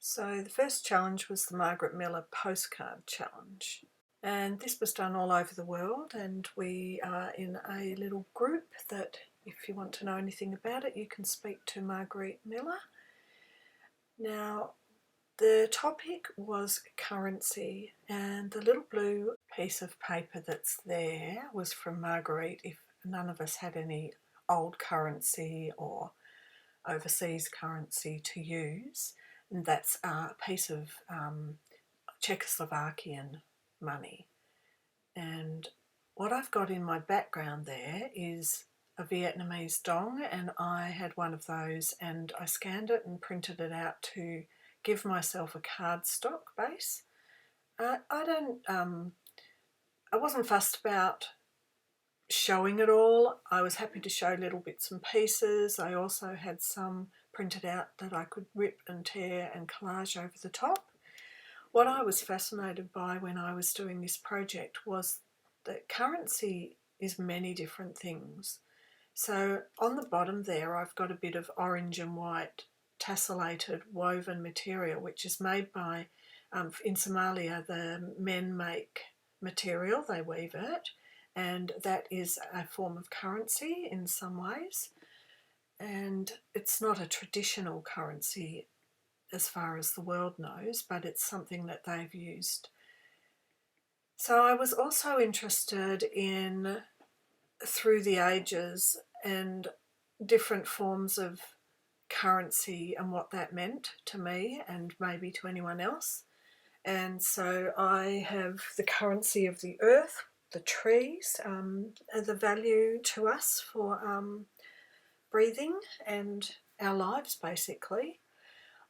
So the first challenge was the Margarete Miller postcard challenge, and this was done all over the world, and we are in a little group that if you want to know anything about it you can speak to Margarete Miller. Now the topic was currency, and the little blue piece of paper that's there was from Margarete if none of us had any old currency or overseas currency to use, and that's a piece of Czechoslovakian money. And what I've got in my background there is a Vietnamese dong, and I had one of those and I scanned it and printed it out to give myself a cardstock base. I wasn't fussed about showing it all. I was happy to show little bits and pieces. I also had some printed out that I could rip and tear and collage over the top. What I was fascinated by when I was doing this project was that currency is many different things. So on the bottom there I've got a bit of orange and white tessellated woven material which is made by, in Somalia the men make material, they weave it, and that is a form of currency in some ways, and it's not a traditional currency as far as the world knows, but it's something that they've used. So I was also interested in, through the ages, and different forms of currency and what that meant to me and maybe to anyone else. And so I have the currency of the earth, the trees, the value to us for breathing and our lives basically.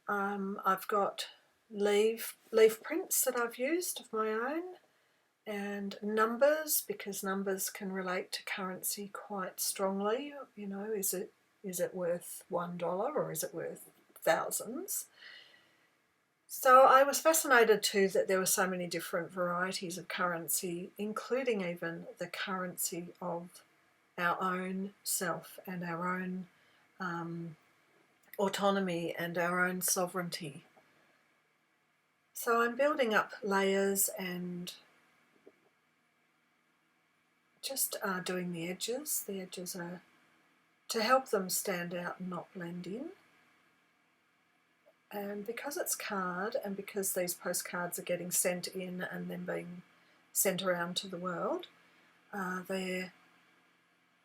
I've got leaf prints that I've used of my own, and numbers, because numbers can relate to currency quite strongly. You know, is it worth $1 or is it worth thousands? So I was fascinated too that there were so many different varieties of currency, including even the currency of our own self and our own autonomy and our own sovereignty. So I'm building up layers and just doing the edges. The edges are to help them stand out and not blend in. And because it's card, and because these postcards are getting sent in and then being sent around to the world, they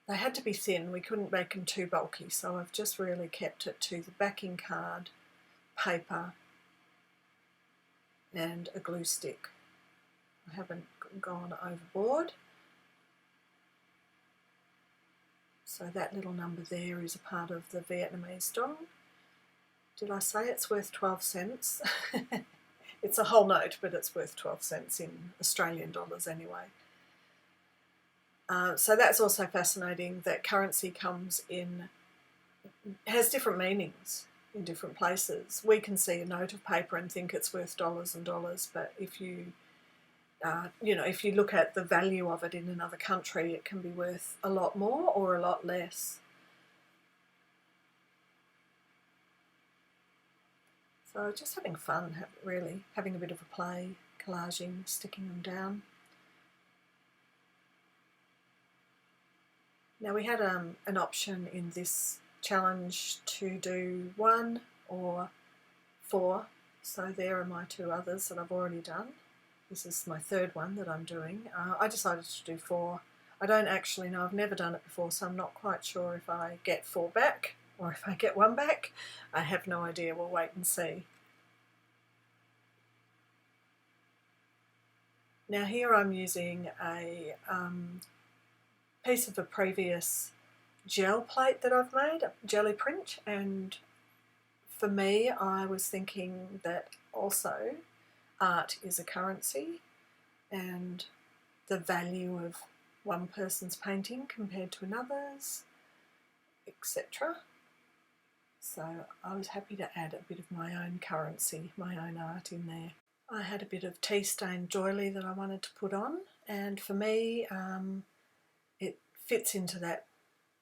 had to be thin. We couldn't make them too bulky, so I've just really kept it to the backing card, paper and a glue stick. I haven't gone overboard. So that little number there is a part of the Vietnamese dong. Did I say it's worth 12 cents? It's a whole note, but it's worth 12 cents in Australian dollars anyway. So that's also fascinating, that currency has different meanings in different places. We can see a note of paper and think it's worth dollars and dollars, but if you look at the value of it in another country, it can be worth a lot more or a lot less. So just having fun, really, having a bit of a play, collaging, sticking them down. Now we had an option in this challenge to do 1 or 4, so there are my 2 others that I've already done. This is my 3rd one that I'm doing. I decided to do 4. I don't actually know, I've never done it before, so I'm not quite sure if I get 4 back or if I get 1 back. I have no idea, we'll wait and see. Now here I'm using a piece of a previous gel plate that I've made, a jelly print, and for me I was thinking that also art is a currency and the value of one person's painting compared to another's, etc. So I was happy to add a bit of my own currency, my own art in there. I had a bit of tea stained doily that I wanted to put on, and for me it fits into that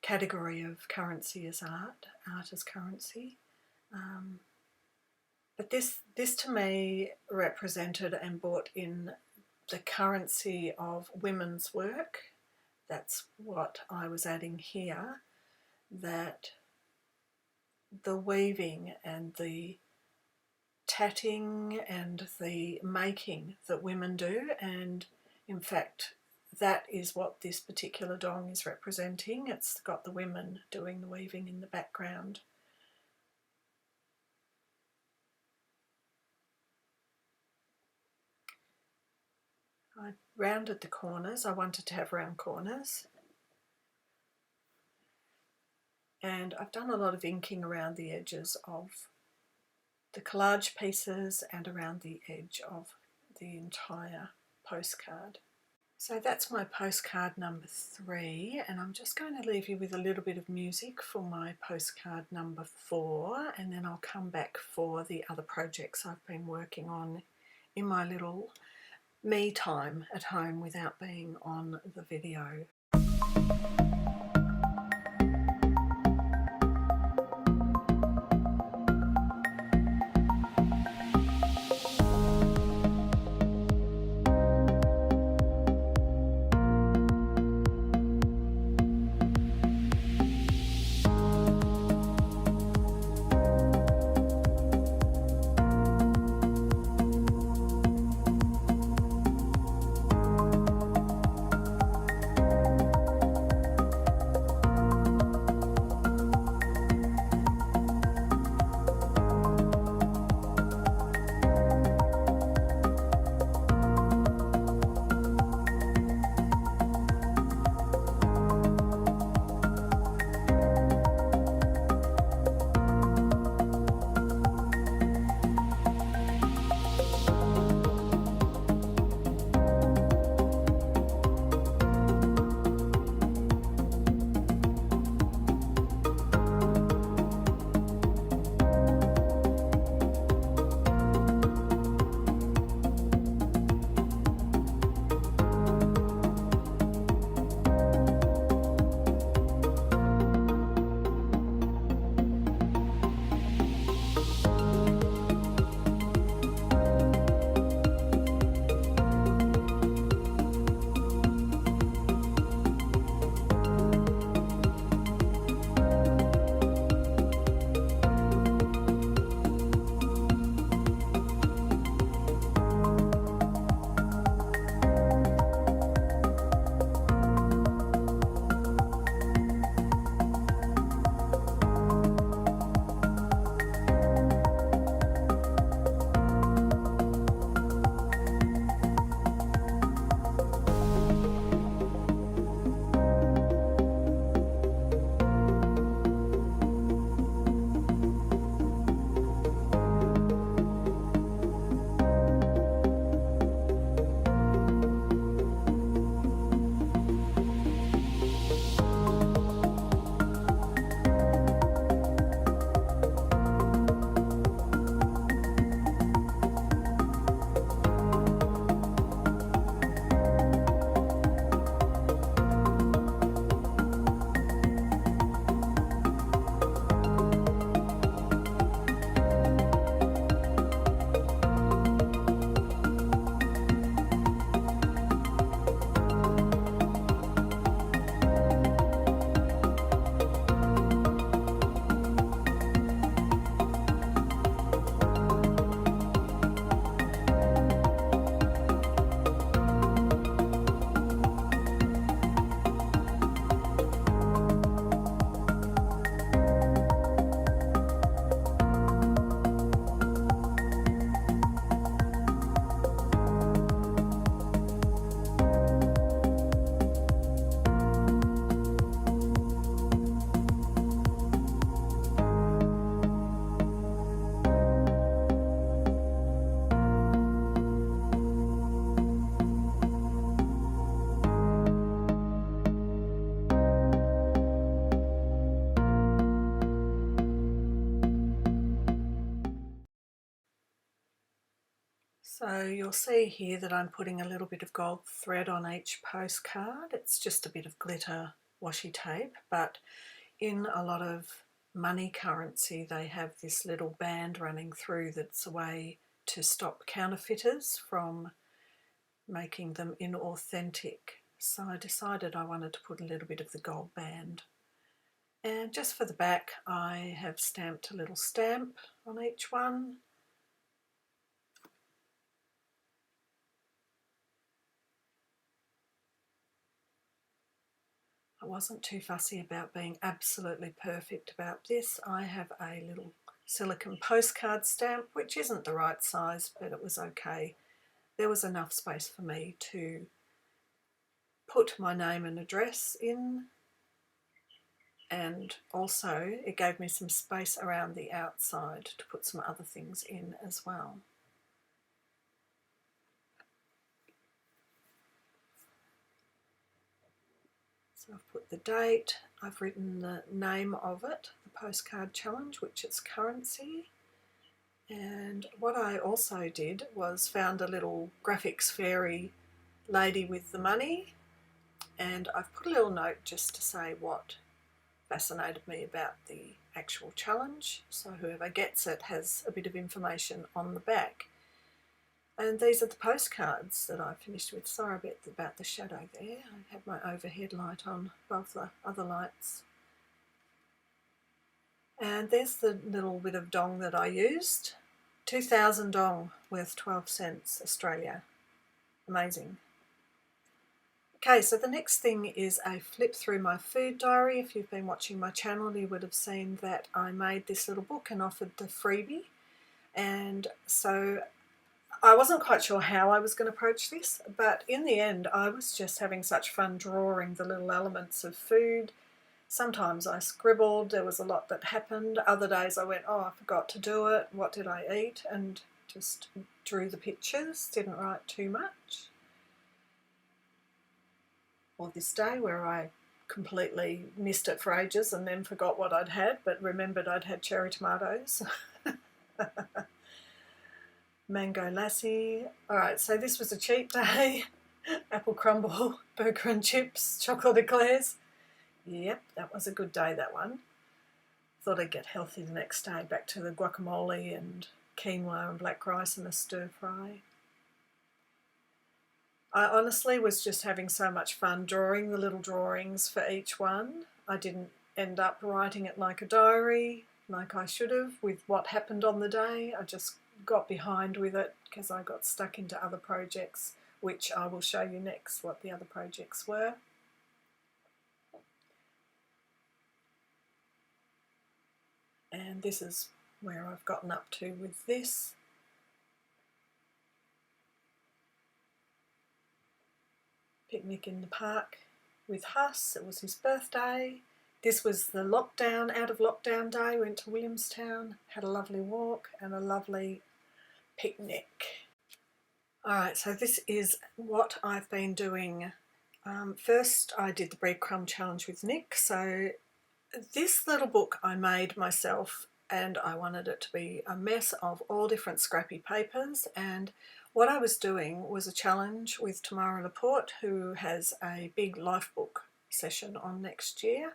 category of currency as art as currency. But this to me represented and brought in the currency of women's work. That's what I was adding here, that the weaving and the tatting and the making that women do, and in fact that is what this particular dong is representing. It's got the women doing the weaving in the background. I rounded the corners. I wanted to have round corners, and I've done a lot of inking around the edges of the collage pieces and around the edge of the entire postcard. So that's my postcard number 3, and I'm just going to leave you with a little bit of music for my postcard number 4, and then I'll come back for the other projects I've been working on in my little me time at home without being on the video. So you'll see here that I'm putting a little bit of gold thread on each postcard. It's just a bit of glitter washi tape, but in a lot of money currency, they have this little band running through that's a way to stop counterfeiters from making them inauthentic. So I decided I wanted to put a little bit of the gold band. And just for the back, I have stamped a little stamp on each one. I wasn't too fussy about being absolutely perfect about this. I have a little silicone postcard stamp, which isn't the right size, but it was okay. There was enough space for me to put my name and address in, and also it gave me some space around the outside to put some other things in as well. So I've put the date, I've written the name of it, the postcard challenge, which is currency. And what I also did was found a little graphics fairy lady with the money, and I've put a little note just to say what fascinated me about the actual challenge, so whoever gets it has a bit of information on the back. And these are the postcards that I finished with. Sorry a bit about the shadow there. I had my overhead light on above the other lights. And there's the little bit of dong that I used. 2,000 dong, worth 12 cents Australia. Amazing. Okay, so the next thing is a flip through my food diary. If you've been watching my channel, you would have seen that I made this little book and offered the freebie. And so I wasn't quite sure how I was going to approach this, but in the end I was just having such fun drawing the little elements of food. Sometimes I scribbled, there was a lot that happened. Other days I went, oh, I forgot to do it, what did I eat? And just drew the pictures, didn't write too much. Or this day where I completely missed it for ages and then forgot what I'd had, but remembered I'd had cherry tomatoes. Mango lassi. Alright, so this was a cheat day. Apple crumble, burger and chips, chocolate eclairs. Yep, that was a good day, that one. Thought I'd get healthy the next day, back to the guacamole and quinoa and black rice and a stir fry. I honestly was just having so much fun drawing the little drawings for each one. I didn't end up writing it like a diary, like I should have, with what happened on the day. I just got behind with it because I got stuck into other projects, which I will show you next what the other projects were. And this is where I've gotten up to with this. Picnic in the park with Huss. It was his birthday. This was the lockdown, out of lockdown day. Went to Williamstown, had a lovely walk and a lovely picnic. Alright, so this is what I've been doing. First I did the breadcrumb challenge with Nick. So this little book I made myself, and I wanted it to be a mess of all different scrappy papers, and what I was doing was a challenge with Tamara Laporte, who has a big life book session on next year,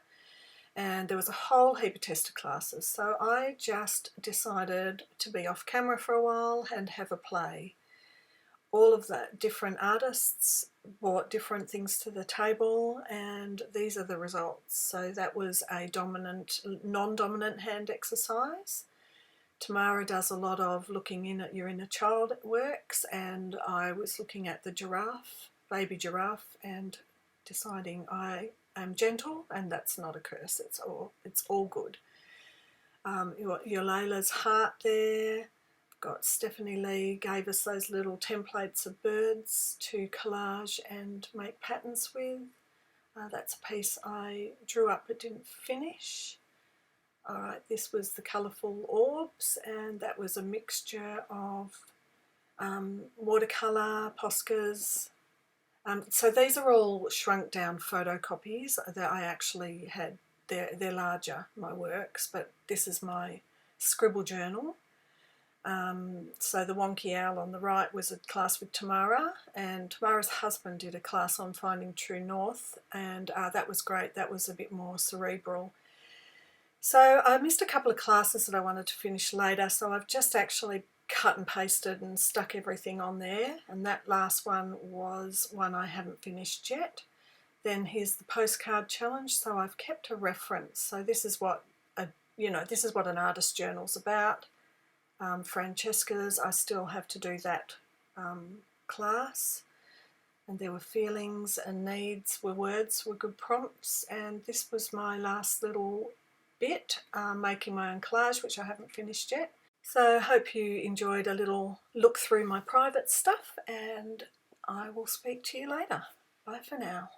and there was a whole heap of tester classes, so I just decided to be off camera for a while and have a play. All of the different artists brought different things to the table, and these are the results. So that was a dominant, non-dominant hand exercise. Tamara does a lot of looking in at your inner child works, and I was looking at the giraffe, baby giraffe, and deciding I am gentle, and that's not a curse, it's all good. Your Layla's heart there. Got Stephanie Lee gave us those little templates of birds to collage and make patterns with. That's a piece I drew up but didn't finish. Alright, this was the colourful orbs, and that was a mixture of watercolour, Poscas. So these are all shrunk down photocopies that I actually had. They're larger, my works, but this is my scribble journal. So the Wonky Owl on the right was a class with Tamara, and Tamara's husband did a class on finding true north, and that was great. That was a bit more cerebral. So I missed a couple of classes that I wanted to finish later, so I've just actually cut and pasted and stuck everything on there, and that last one was one I haven't finished yet. Then here's the postcard challenge, so I've kept a reference. So this is what this is what an artist journal's about. Francesca's, I still have to do that class, and there were feelings and needs were words, were good prompts, and this was my last little bit, making my own collage, which I haven't finished yet. So I hope you enjoyed a little look through my private stuff, and I will speak to you later. Bye for now.